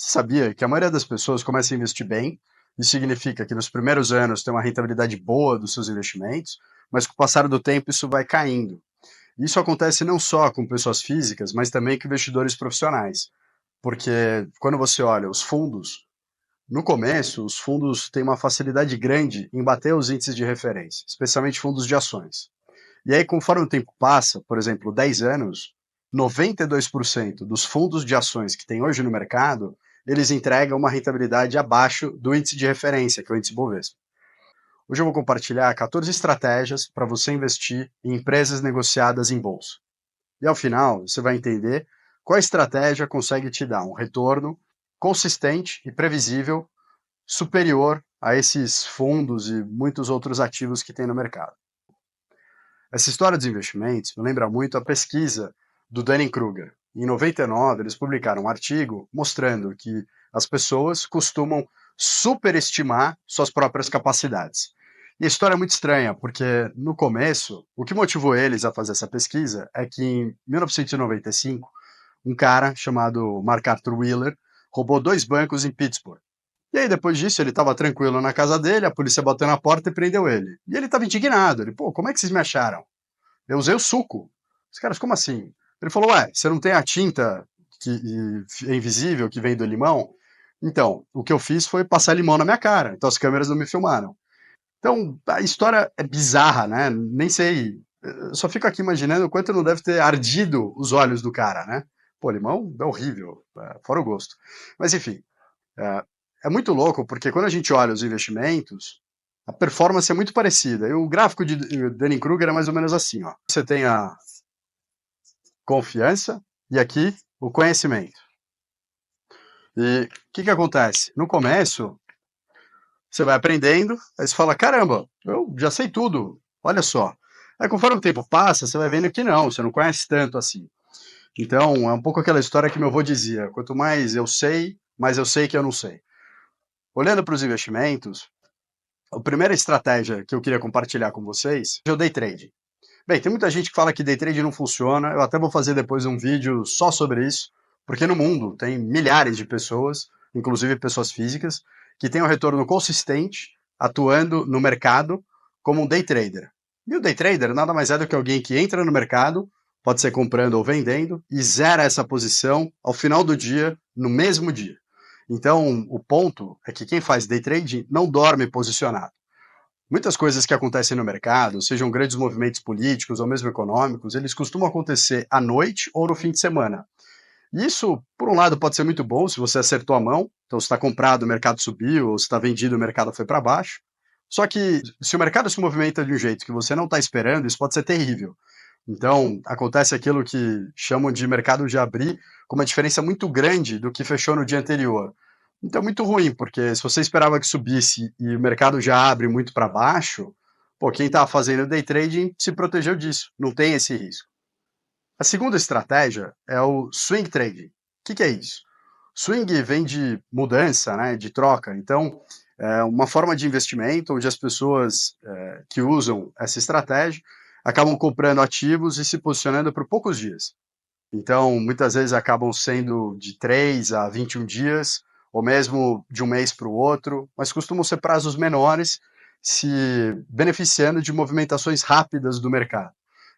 Você sabia que a maioria das pessoas começa a investir bem? Isso significa que nos primeiros anos tem uma rentabilidade boa dos seus investimentos, mas com o passar do tempo isso vai caindo. Isso acontece não só com pessoas físicas, mas também com investidores profissionais. Porque quando você olha os fundos, no começo, os fundos têm uma facilidade grande em bater os índices de referência, especialmente fundos de ações. E aí, conforme o tempo passa, por exemplo, 10 anos, 92% dos fundos de ações que tem hoje no mercado, eles entregam uma rentabilidade abaixo do índice de referência, que é o índice Bovespa. Hoje eu vou compartilhar 14 estratégias para você investir em empresas negociadas em bolsa. E ao final, você vai entender qual estratégia consegue te dar um retorno consistente e previsível superior a esses fundos e muitos outros ativos que tem no mercado. Essa história dos investimentos me lembra muito a pesquisa do Dunning-Kruger. Em 99, eles publicaram um artigo mostrando que as pessoas costumam superestimar suas próprias capacidades. E a história é muito estranha, porque no começo, o que motivou eles a fazer essa pesquisa é que em 1995, um cara chamado Mark Arthur Wheeler roubou 2 bancos em Pittsburgh. E aí, depois disso, ele estava tranquilo na casa dele, a polícia bateu na porta e prendeu ele. E ele estava indignado. Ele, pô, como é que vocês me acharam? Eu usei o suco. Os caras, como assim? Ele falou, ué, você não tem a tinta é invisível que vem do limão? Então, o que eu fiz foi passar limão na minha cara. Então as câmeras não me filmaram. Então, a história é bizarra, né? Nem sei. Eu só fico aqui imaginando o quanto não deve ter ardido os olhos do cara, né? Pô, limão é horrível, fora o gosto. Mas enfim, é, é muito louco, porque quando a gente olha os investimentos, a performance é muito parecida. E o gráfico de Dunning-Kruger é mais ou menos assim, ó. Você tem a confiança e aqui o conhecimento. E o que acontece? No começo, você vai aprendendo, aí você fala, caramba, eu já sei tudo, olha só. Aí conforme o tempo passa, você vai vendo que não, você não conhece tanto assim. Então, é um pouco aquela história que meu avô dizia, quanto mais eu sei, mais eu sei que eu não sei. Olhando para os investimentos, a primeira estratégia que eu queria compartilhar com vocês é o day trade. Bem, tem muita gente que fala que day trade não funciona, eu até vou fazer depois um vídeo só sobre isso, porque no mundo tem milhares de pessoas, inclusive pessoas físicas, que têm um retorno consistente atuando no mercado como um day trader. E o day trader nada mais é do que alguém que entra no mercado, pode ser comprando ou vendendo, e zera essa posição ao final do dia, no mesmo dia. Então, o ponto é que quem faz day trading não dorme posicionado. Muitas coisas que acontecem no mercado, sejam grandes movimentos políticos ou mesmo econômicos, eles costumam acontecer à noite ou no fim de semana. Isso, por um lado, pode ser muito bom se você acertou a mão, então se está comprado, o mercado subiu, ou se está vendido, o mercado foi para baixo. Só que se o mercado se movimenta de um jeito que você não está esperando, isso pode ser terrível. Então, acontece aquilo que chamam de mercado de abrir, com uma diferença muito grande do que fechou no dia anterior. Então, é muito ruim, porque se você esperava que subisse e o mercado já abre muito para baixo, pô, quem está fazendo day trading se protegeu disso, não tem esse risco. A segunda estratégia é o swing trading. O que é isso? Swing vem de mudança, né, de troca. Então, é uma forma de investimento onde as pessoas que usam essa estratégia acabam comprando ativos e se posicionando por poucos dias. Então, muitas vezes acabam sendo de 3 a 21 dias, ou mesmo de um mês para o outro, mas costumam ser prazos menores, se beneficiando de movimentações rápidas do mercado.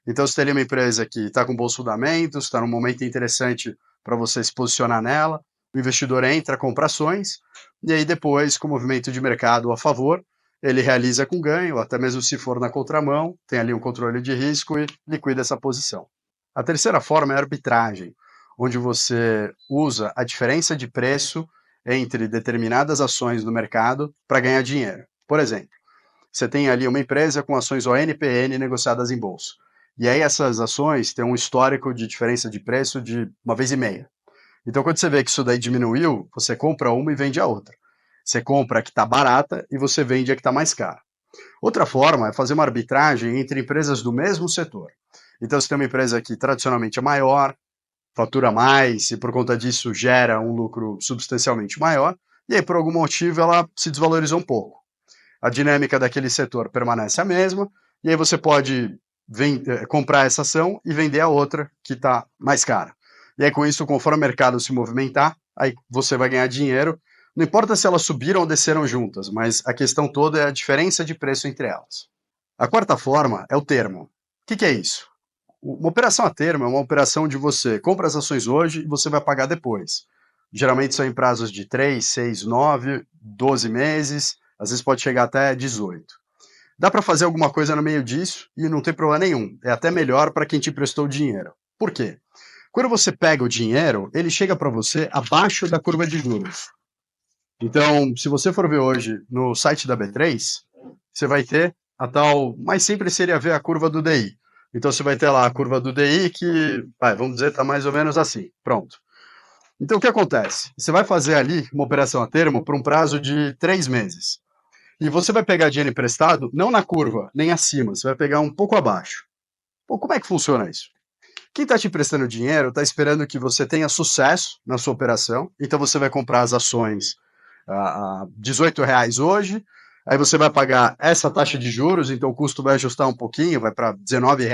Então, você teria uma empresa que está com bons fundamentos, está num momento interessante para você se posicionar nela, o investidor entra, compra ações, e aí depois, com o movimento de mercado a favor, ele realiza com ganho, até mesmo se for na contramão, tem ali um controle de risco e liquida essa posição. A terceira forma é a arbitragem, onde você usa a diferença de preço entre determinadas ações do mercado para ganhar dinheiro. Por exemplo, você tem ali uma empresa com ações ONPN negociadas em bolsa. E aí essas ações têm um histórico de diferença de preço de 1,5 vez. Então, quando você vê que isso daí diminuiu, você compra uma e vende a outra. Você compra a que está barata e você vende a que está mais cara. Outra forma é fazer uma arbitragem entre empresas do mesmo setor. Então, você tem uma empresa que tradicionalmente é maior, fatura mais e por conta disso gera um lucro substancialmente maior, e aí por algum motivo ela se desvalorizou um pouco. A dinâmica daquele setor permanece a mesma, e aí você pode comprar essa ação e vender a outra que está mais cara. e aí com isso, conforme o mercado se movimentar, aí você vai ganhar dinheiro. Não importa se elas subiram ou desceram juntas, mas a questão toda é a diferença de preço entre elas. A quarta forma é o termo. O que é isso? Uma operação a termo é uma operação onde você compra as ações hoje e você vai pagar depois. Geralmente são em prazos de 3, 6, 9, 12 meses, às vezes pode chegar até 18. Dá para fazer alguma coisa no meio disso e não tem problema nenhum. É até melhor para quem te prestou o dinheiro. Por quê? Quando você pega o dinheiro, ele chega para você abaixo da curva de juros. Então, se você for ver hoje no site da B3, você vai ter a tal. Mais simples seria ver a curva do DI. Então, você vai ter lá a curva do DI que, vamos dizer, está mais ou menos assim. Pronto. Então, o que acontece? Você vai fazer ali uma operação a termo por um prazo de 3 meses. E você vai pegar dinheiro emprestado não na curva, nem acima, você vai pegar um pouco abaixo. Pô, como é que funciona isso? Quem está te emprestando dinheiro está esperando que você tenha sucesso na sua operação, então você vai comprar as ações a R$ 18 hoje, aí você vai pagar essa taxa de juros, então o custo vai ajustar um pouquinho, vai para R$ 19,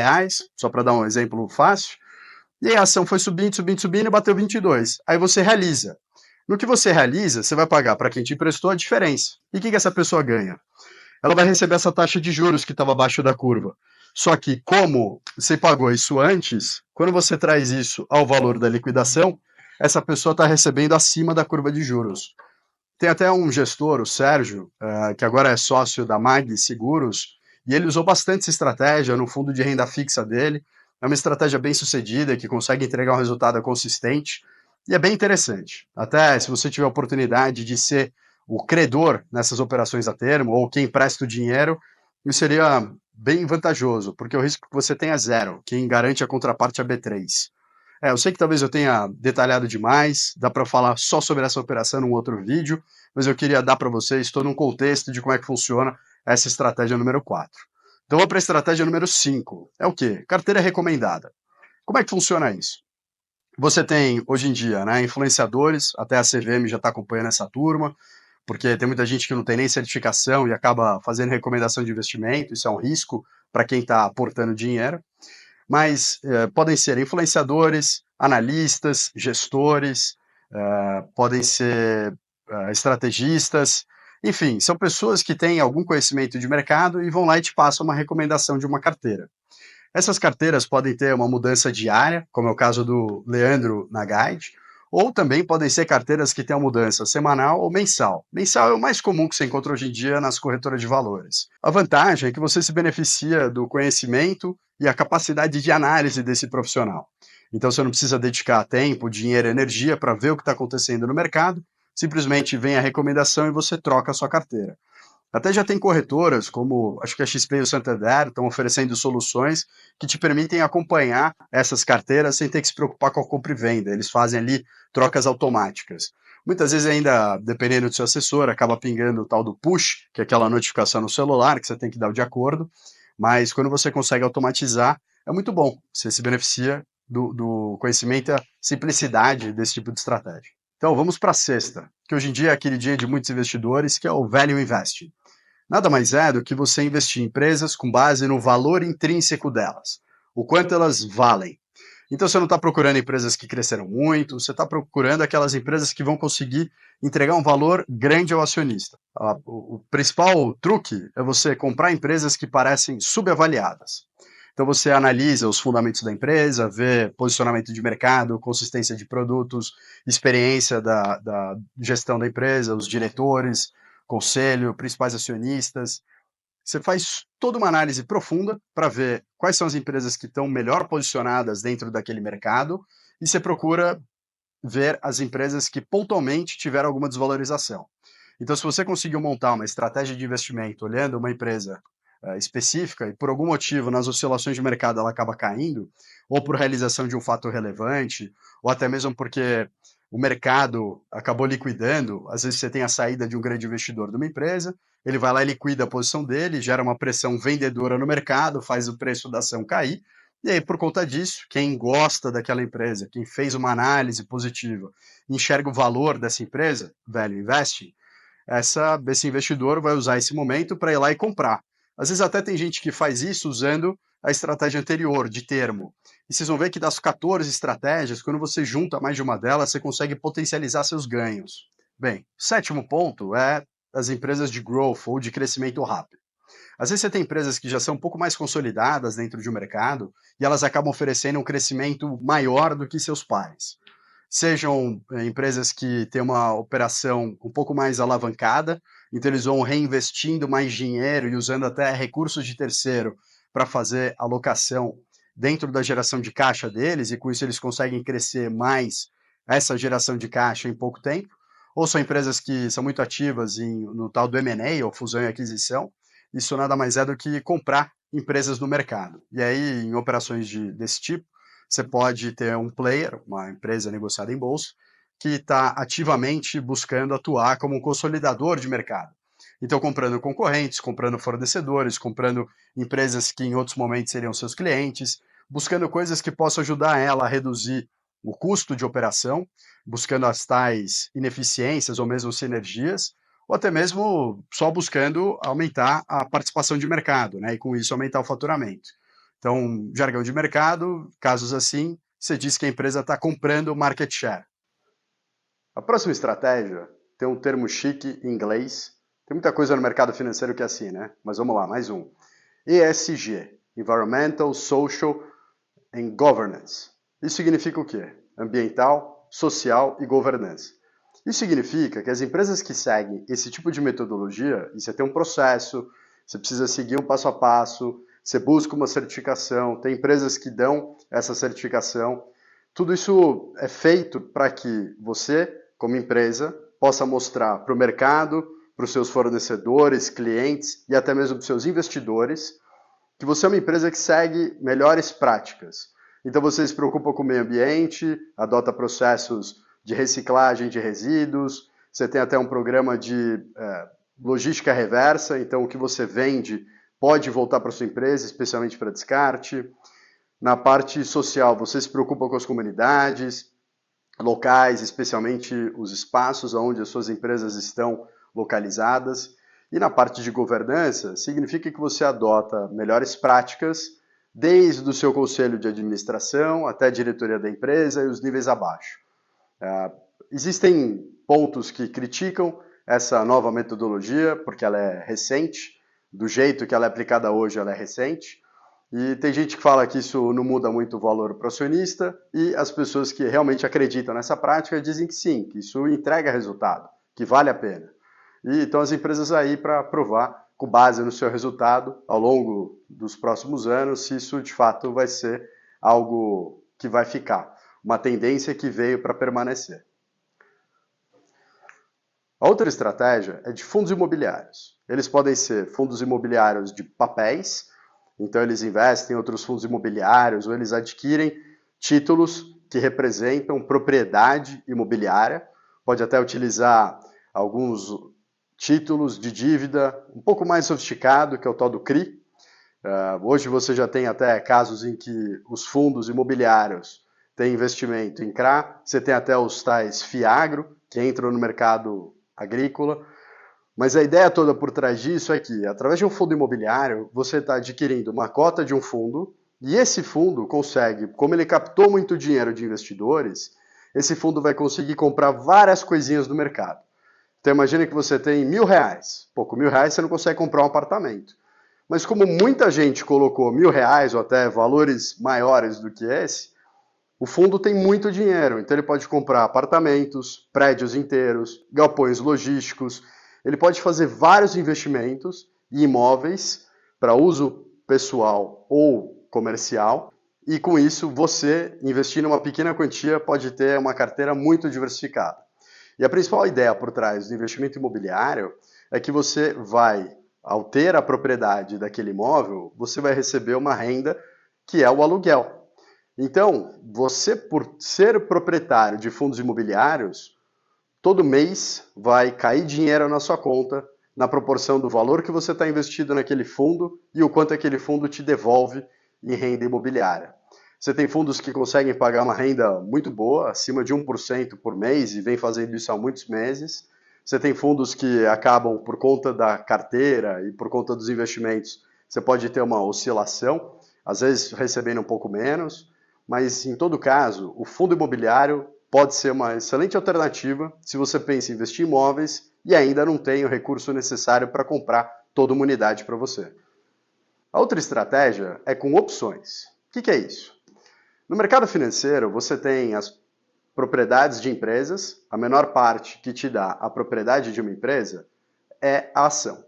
só para dar um exemplo fácil, e aí a ação foi subindo, subindo, subindo e bateu 22. Aí você realiza. No que você realiza, você vai pagar para quem te emprestou a diferença. E o que essa pessoa ganha? Ela vai receber essa taxa de juros que estava abaixo da curva. Só que, como você pagou isso antes, quando você traz isso ao valor da liquidação, essa pessoa está recebendo acima da curva de juros. Tem até um gestor, o Sérgio, que agora é sócio da Mag Seguros, e ele usou bastante essa estratégia no fundo de renda fixa dele. É uma estratégia bem sucedida, que consegue entregar um resultado consistente, e é bem interessante. Até se você tiver a oportunidade de ser o credor nessas operações a termo, ou quem empresta o dinheiro, isso seria bem vantajoso, porque o risco que você tem é zero. Quem garante a contraparte é a B3. Eu sei que talvez eu tenha detalhado demais, dá para falar só sobre essa operação num outro vídeo, mas eu queria dar para vocês todo um contexto de como é que funciona essa estratégia número 4. Então vamos para a estratégia número 5. É o quê? Carteira recomendada. Como é que funciona isso? Você tem, hoje em dia, né, influenciadores, até a CVM já está acompanhando essa turma, porque tem muita gente que não tem nem certificação e acaba fazendo recomendação de investimento, isso é um risco para quem está aportando dinheiro, mas podem ser influenciadores, analistas, gestores, podem ser estrategistas, enfim, são pessoas que têm algum conhecimento de mercado e vão lá e te passam uma recomendação de uma carteira. Essas carteiras podem ter uma mudança diária, como é o caso do Leandro na Guide, ou também podem ser carteiras que têm uma mudança semanal ou mensal. Mensal é o mais comum que você encontra hoje em dia nas corretoras de valores. A vantagem é que você se beneficia do conhecimento e a capacidade de análise desse profissional. Então você não precisa dedicar tempo, dinheiro, energia para ver o que está acontecendo no mercado, simplesmente vem a recomendação e você troca a sua carteira. Até já tem corretoras, como acho que a XP e o Santander, estão oferecendo soluções que te permitem acompanhar essas carteiras sem ter que se preocupar com a compra e venda. Eles fazem ali trocas automáticas. Muitas vezes ainda, dependendo do seu assessor, acaba pingando o tal do push, que é aquela notificação no celular que você tem que dar o de acordo, mas quando você consegue automatizar, é muito bom. Você se beneficia do conhecimento e a simplicidade desse tipo de estratégia. Então vamos para a sexta, que hoje em dia é aquele dia de muitos investidores, que é o Value Investing. Nada mais é do que você investir em empresas com base no valor intrínseco delas, o quanto elas valem. Então você não está procurando empresas que cresceram muito, você está procurando aquelas empresas que vão conseguir entregar um valor grande ao acionista. O principal truque é você comprar empresas que parecem subavaliadas. Então você analisa os fundamentos da empresa, vê posicionamento de mercado, consistência de produtos, experiência da gestão da empresa, os diretores, conselho, principais acionistas. Você faz toda uma análise profunda para ver quais são as empresas que estão melhor posicionadas dentro daquele mercado e você procura ver as empresas que pontualmente tiveram alguma desvalorização. Então, se você conseguiu montar uma estratégia de investimento olhando uma empresa específica e por algum motivo nas oscilações de mercado ela acaba caindo, ou por realização de um fato relevante, ou até mesmo porque o mercado acabou liquidando, às vezes você tem a saída de um grande investidor de uma empresa, ele vai lá e liquida a posição dele, gera uma pressão vendedora no mercado, faz o preço da ação cair, e aí, por conta disso, quem gosta daquela empresa, quem fez uma análise positiva, enxerga o valor dessa empresa, Value Investing, esse investidor vai usar esse momento para ir lá e comprar. Às vezes até tem gente que faz isso usando a estratégia anterior, de termo. E vocês vão ver que das 14 estratégias, quando você junta mais de uma delas, você consegue potencializar seus ganhos. Bem, o sétimo ponto é as empresas de growth ou de crescimento rápido. Às vezes você tem empresas que já são um pouco mais consolidadas dentro de um mercado e elas acabam oferecendo um crescimento maior do que seus pares. Sejam empresas que têm uma operação um pouco mais alavancada, então eles vão reinvestindo mais dinheiro e usando até recursos de terceiro para fazer alocação dentro da geração de caixa deles, e com isso eles conseguem crescer mais essa geração de caixa em pouco tempo. Ou são empresas que são muito ativas no tal do M&A, ou fusão e aquisição. Isso nada mais é do que comprar empresas no mercado. E aí, em operações desse tipo, você pode ter um player, uma empresa negociada em bolsa, que está ativamente buscando atuar como um consolidador de mercado. Então, comprando concorrentes, comprando fornecedores, comprando empresas que em outros momentos seriam seus clientes, buscando coisas que possam ajudar ela a reduzir o custo de operação, buscando as tais ineficiências ou mesmo sinergias, ou até mesmo só buscando aumentar a participação de mercado, né? E com isso aumentar o faturamento. Então, jargão de mercado, casos assim, você diz que a empresa está comprando market share. A próxima estratégia tem um termo chique em inglês. Tem muita coisa no mercado financeiro que é assim, né? Mas vamos lá, mais um. ESG, Environmental, Social and Governance. Isso significa o quê? Ambiental, social e governança. Isso significa que as empresas que seguem esse tipo de metodologia, e você tem um processo, você precisa seguir um passo a passo, você busca uma certificação, tem empresas que dão essa certificação. Tudo isso é feito para que você, como empresa, possa mostrar para o mercado, para os seus fornecedores, clientes e até mesmo para os seus investidores, que você é uma empresa que segue melhores práticas. Então você se preocupa com o meio ambiente, adota processos de reciclagem de resíduos, você tem até um programa de logística reversa, então o que você vende pode voltar para sua empresa, especialmente para descarte. Na parte social, você se preocupa com as comunidades locais, especialmente os espaços onde as suas empresas estão localizadas. E na parte de governança, significa que você adota melhores práticas, desde o seu conselho de administração até a diretoria da empresa e os níveis abaixo. Existem pontos que criticam essa nova metodologia, porque ela é recente, do jeito que ela é aplicada hoje, ela é recente. E tem gente que fala que isso não muda muito o valor para o acionista, e as pessoas que realmente acreditam nessa prática dizem que sim, que isso entrega resultado, que vale a pena. E então as empresas aí para provar, com base no seu resultado, ao longo dos próximos anos, se isso de fato vai ser algo que vai ficar, uma tendência que veio para permanecer. A outra estratégia é de fundos imobiliários. Eles podem ser fundos imobiliários de papéis, então eles investem em outros fundos imobiliários ou eles adquirem títulos que representam propriedade imobiliária. Pode até utilizar alguns títulos de dívida um pouco mais sofisticado, que é o tal do CRI. Hoje você já tem até casos em que os fundos imobiliários têm investimento em CRA, você tem até os tais FIAGRO, que entram no mercado agrícola. Mas a ideia toda por trás disso é que, através de um fundo imobiliário, você está adquirindo uma cota de um fundo, e esse fundo consegue, como ele captou muito dinheiro de investidores, esse fundo vai conseguir comprar várias coisinhas do mercado. Então imagina que você tem R$1.000. Pô, com R$1.000 você não consegue comprar um apartamento. Mas como muita gente colocou R$1.000 ou até valores maiores do que esse, o fundo tem muito dinheiro, então ele pode comprar apartamentos, prédios inteiros, galpões logísticos, ele pode fazer vários investimentos em imóveis para uso pessoal ou comercial, e com isso você, investindo uma pequena quantia, pode ter uma carteira muito diversificada. E a principal ideia por trás do investimento imobiliário é que você vai, ao ter a propriedade daquele imóvel, você vai receber uma renda que é o aluguel. Então, você, por ser proprietário de fundos imobiliários, todo mês vai cair dinheiro na sua conta na proporção do valor que você está investido naquele fundo e o quanto aquele fundo te devolve em renda imobiliária. Você tem fundos que conseguem pagar uma renda muito boa, acima de 1% por mês, e vem fazendo isso há muitos meses. Você tem fundos que acabam, por conta da carteira e por conta dos investimentos, você pode ter uma oscilação às vezes recebendo um pouco menos, mas em todo caso, o fundo imobiliário pode ser uma excelente alternativa se você pensa em investir em imóveis e ainda não tem o recurso necessário para comprar toda uma unidade para você. A outra estratégia é com opções. O que é isso? No mercado financeiro, você tem as propriedades de empresas, a menor parte que te dá a propriedade de uma empresa é a ação.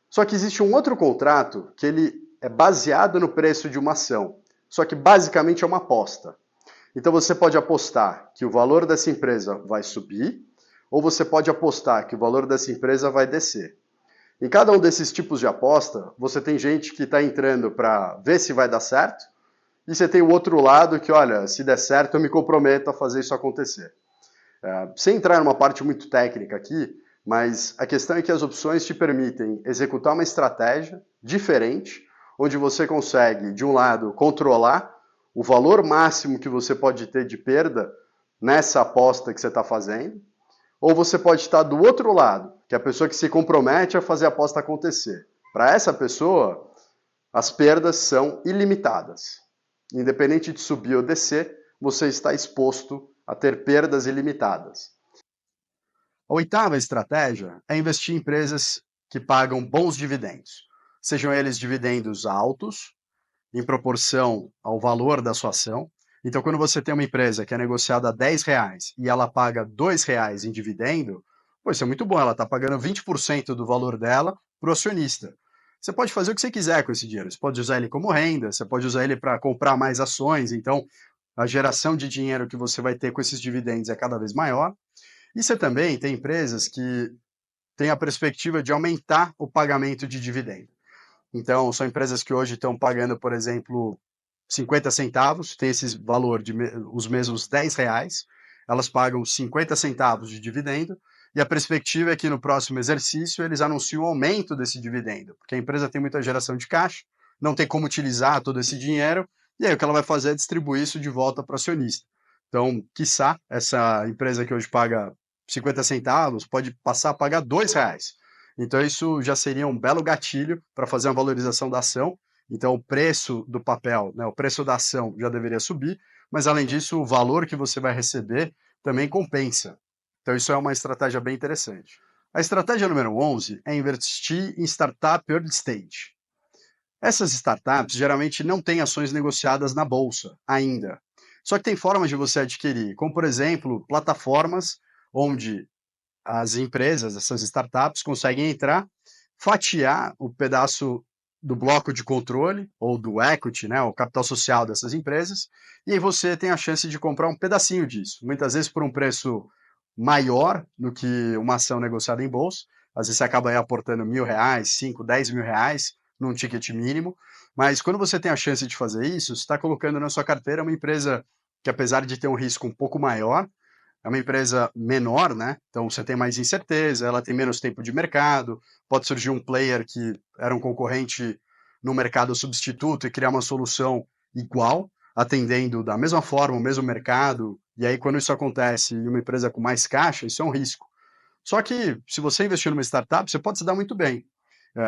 Só que existe um outro contrato que ele é baseado no preço de uma ação, só que basicamente é uma aposta. Então você pode apostar que o valor dessa empresa vai subir, ou você pode apostar que o valor dessa empresa vai descer. Em cada um desses tipos de aposta, você tem gente que está entrando para ver se vai dar certo, e você tem o outro lado que, olha, se der certo eu me comprometo a fazer isso acontecer. Sem entrar numa parte muito técnica aqui, mas a questão é que as opções te permitem executar uma estratégia diferente, onde você consegue, de um lado, controlar o valor máximo que você pode ter de perda nessa aposta que você está fazendo, ou você pode estar do outro lado, que é a pessoa que se compromete a fazer a aposta acontecer. Para essa pessoa, as perdas são ilimitadas. Independente de subir ou descer, você está exposto a ter perdas ilimitadas. A oitava estratégia é investir em empresas que pagam bons dividendos, sejam eles dividendos altos, em proporção ao valor da sua ação. Então, quando você tem uma empresa que é negociada a R$ 10 e ela paga R$ 2 em dividendo, pô, isso é muito bom, ela está pagando 20% do valor dela para o acionista. Você pode fazer o que você quiser com esse dinheiro, você pode usar ele como renda, você pode usar ele para comprar mais ações, então a geração de dinheiro que você vai ter com esses dividendos é cada vez maior. E você também tem empresas que têm a perspectiva de aumentar o pagamento de dividendo. Então, são empresas que hoje estão pagando, por exemplo, 50 centavos, tem esse valor de os mesmos R$ 10, elas pagam 50 centavos de dividendo, e a perspectiva é que no próximo exercício eles anunciam o aumento desse dividendo, porque a empresa tem muita geração de caixa, não tem como utilizar todo esse dinheiro, e aí o que ela vai fazer é distribuir isso de volta para o acionista. Então, quiçá, essa empresa que hoje paga 50 centavos pode passar a pagar R$ 2. Então, isso já seria um belo gatilho para fazer uma valorização da ação. Então, o preço do papel, né, o preço da ação já deveria subir, mas além disso, o valor que você vai receber também compensa. Então, isso é uma estratégia bem interessante. A estratégia número 11 é investir em startup early stage. Essas startups geralmente não têm ações negociadas na bolsa ainda. Só que tem formas de você adquirir, como por exemplo, plataformas onde as empresas, essas startups, conseguem entrar, fatiar o pedaço do bloco de controle, ou do equity, né, o capital social dessas empresas, e aí você tem a chance de comprar um pedacinho disso, muitas vezes por um preço maior do que uma ação negociada em bolsa, às vezes você acaba aí aportando R$ 1.000, 5, R$ 10.000 num ticket mínimo, mas quando você tem a chance de fazer isso, você está colocando na sua carteira uma empresa que, apesar de ter um risco um pouco maior, é uma empresa menor, né? Então você tem mais incerteza, ela tem menos tempo de mercado, pode surgir um player que era um concorrente no mercado substituto e criar uma solução igual, atendendo da mesma forma o mesmo mercado, e aí quando isso acontece em uma empresa com mais caixa, isso é um risco. Só que se você investir numa startup, você pode se dar muito bem.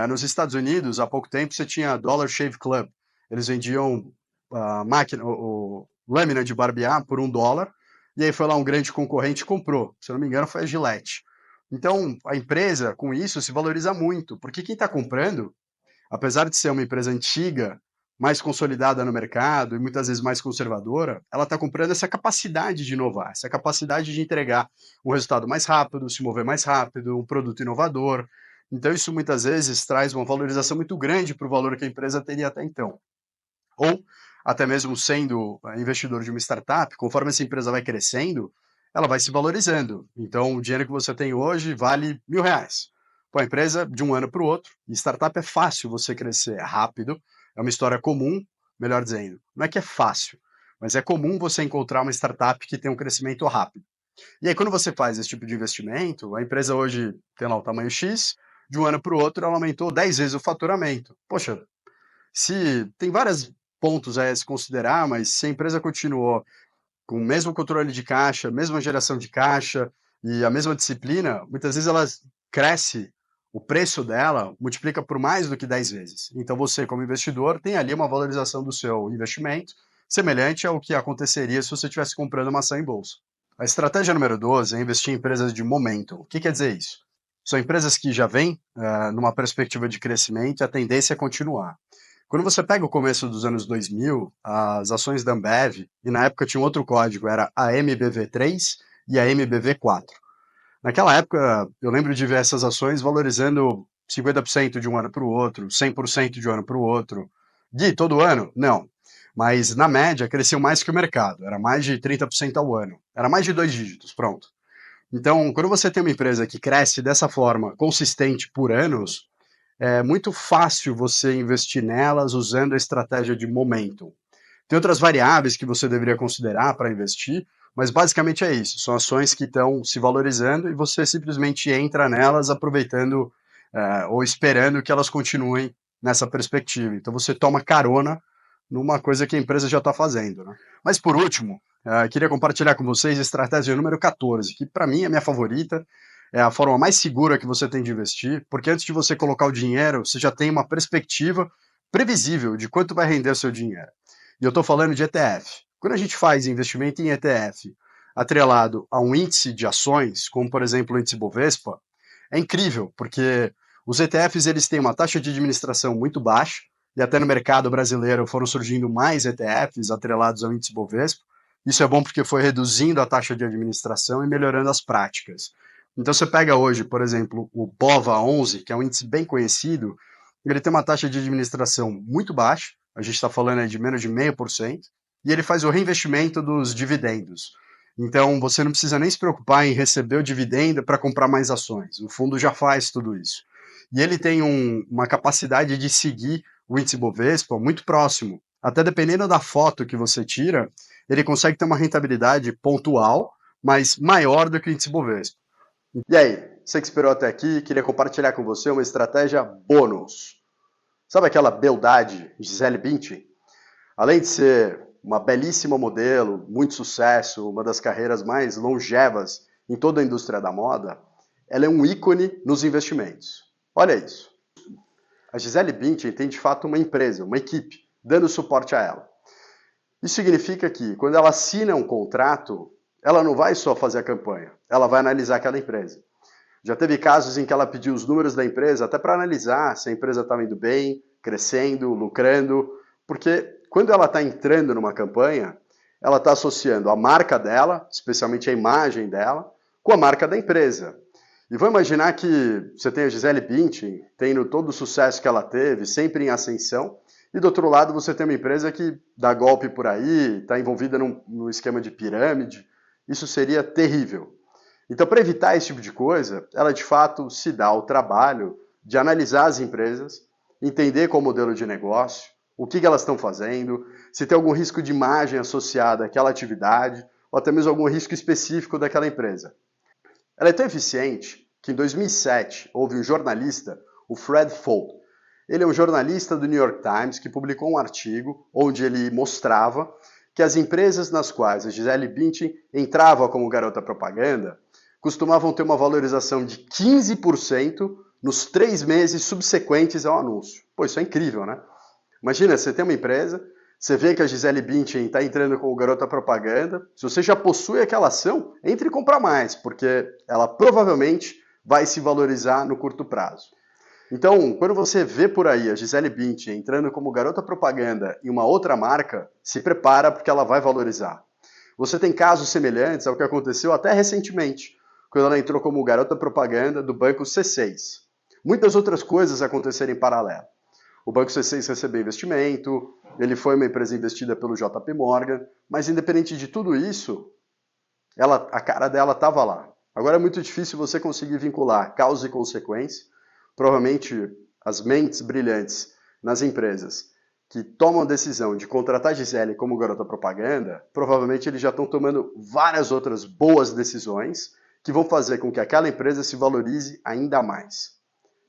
Nos Estados Unidos, há pouco tempo, você tinha Dollar Shave Club. Eles vendiam a máquina, lâmina de barbear por $1, e aí foi lá um grande concorrente e comprou. Se eu não me engano, foi a Gillette. Então, a empresa, com isso, se valoriza muito, porque quem está comprando, apesar de ser uma empresa antiga, mais consolidada no mercado e muitas vezes mais conservadora, ela está comprando essa capacidade de inovar, essa capacidade de entregar um resultado mais rápido, se mover mais rápido, um produto inovador. Então, isso muitas vezes traz uma valorização muito grande para o valor que a empresa teria até então. Ou, até mesmo sendo investidor de uma startup, conforme essa empresa vai crescendo, ela vai se valorizando. Então, o dinheiro que você tem hoje vale R$ 1.000. Pô, a empresa, de um ano para o outro, e startup é fácil você crescer, é rápido, é uma história comum, melhor dizendo. Não é que é fácil, mas é comum você encontrar uma startup que tem um crescimento rápido. E aí, quando você faz esse tipo de investimento, a empresa hoje tem lá o tamanho X, de um ano para o outro ela aumentou 10 vezes o faturamento. Poxa, se tem vários pontos a se considerar, mas se a empresa continuou com o mesmo controle de caixa, mesma geração de caixa e a mesma disciplina, muitas vezes ela cresce o preço dela multiplica por mais do que 10 vezes. Então você, como investidor, tem ali uma valorização do seu investimento semelhante ao que aconteceria se você estivesse comprando uma ação em bolsa. A estratégia número 12 é investir em empresas de momento. O que quer dizer isso? São empresas que já vêm numa perspectiva de crescimento e a tendência é continuar. Quando você pega o começo dos anos 2000, as ações da Ambev, e na época tinha um outro código, era a MBV3 e a MBV4. Naquela época, eu lembro de ver essas ações valorizando 50% de um ano para o outro, 100% de um ano para o outro. Gui, todo ano? Não. Mas, na média, cresceu mais que o mercado. Era mais de 30% ao ano. Era mais de 2 dígitos, pronto. Então, quando você tem uma empresa que cresce dessa forma, consistente por anos, é muito fácil você investir nelas usando a estratégia de momentum. Tem outras variáveis que você deveria considerar para investir, mas basicamente é isso. São ações que estão se valorizando e você simplesmente entra nelas aproveitando ou esperando que elas continuem nessa perspectiva. Então você toma carona numa coisa que a empresa já está fazendo. Né? Mas por último, queria compartilhar com vocês a estratégia número 14, que para mim é a minha favorita, é a forma mais segura que você tem de investir, porque antes de você colocar o dinheiro, você já tem uma perspectiva previsível de quanto vai render o seu dinheiro. E eu estou falando de ETF. Quando a gente faz investimento em ETF atrelado a um índice de ações, como por exemplo o índice Bovespa, é incrível, porque os ETFs eles têm uma taxa de administração muito baixa, e até no mercado brasileiro foram surgindo mais ETFs atrelados ao índice Bovespa. Isso é bom porque foi reduzindo a taxa de administração e melhorando as práticas. Então você pega hoje, por exemplo, o BOVA11, que é um índice bem conhecido, ele tem uma taxa de administração muito baixa, a gente está falando aí de menos de 0,5%, e ele faz o reinvestimento dos dividendos. Então você não precisa nem se preocupar em receber o dividendo para comprar mais ações, o fundo já faz tudo isso. E ele tem uma capacidade de seguir o índice Bovespa muito próximo. Até dependendo da foto que você tira, ele consegue ter uma rentabilidade pontual, mas maior do que o índice Bovespa. E aí, você que esperou até aqui, queria compartilhar com você uma estratégia bônus. Sabe aquela beldade Gisele Bündchen? Além de ser uma belíssima modelo, muito sucesso, uma das carreiras mais longevas em toda a indústria da moda, ela é um ícone nos investimentos. Olha isso. A Gisele Bündchen tem de fato uma empresa, uma equipe, dando suporte a ela. Isso significa que quando ela assina um contrato, ela não vai só fazer a campanha, ela vai analisar aquela empresa. Já teve casos em que ela pediu os números da empresa até para analisar se a empresa estava indo bem, crescendo, lucrando, porque quando ela está entrando numa campanha, ela está associando a marca dela, especialmente a imagem dela, com a marca da empresa. E vou imaginar que você tem a Gisele Bündchen, tendo todo o sucesso que ela teve, sempre em ascensão, e do outro lado você tem uma empresa que dá golpe por aí, está envolvida num esquema de pirâmide. Isso seria terrível. Então, para evitar esse tipo de coisa, ela de fato se dá ao trabalho de analisar as empresas, entender qual é o modelo de negócio, o que elas estão fazendo, se tem algum risco de imagem associado àquela atividade, ou até mesmo algum risco específico daquela empresa. Ela é tão eficiente que em 2007 houve um jornalista, o Fred Fold. Ele é um jornalista do New York Times que publicou um artigo onde ele mostrava que as empresas nas quais a Gisele Bündchen entrava como garota propaganda costumavam ter uma valorização de 15% nos 3 meses subsequentes ao anúncio. Pô, isso é incrível, né? Imagina, você tem uma empresa, você vê que a Gisele Bündchen está entrando como garota propaganda, se você já possui aquela ação, entre e compra mais, porque ela provavelmente vai se valorizar no curto prazo. Então, quando você vê por aí a Gisele Bündchen entrando como garota propaganda em uma outra marca, se prepara porque ela vai valorizar. Você tem casos semelhantes ao que aconteceu até recentemente, quando ela entrou como garota propaganda do banco C6. Muitas outras coisas aconteceram em paralelo. O banco C6 recebeu investimento, ele foi uma empresa investida pelo JP Morgan, mas independente de tudo isso, a cara dela estava lá. Agora é muito difícil você conseguir vincular causa e consequência. Provavelmente as mentes brilhantes nas empresas que tomam a decisão de contratar a Gisele como garota propaganda, provavelmente eles já estão tomando várias outras boas decisões que vão fazer com que aquela empresa se valorize ainda mais.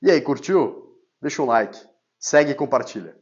E aí, curtiu? Deixa um like, segue e compartilha.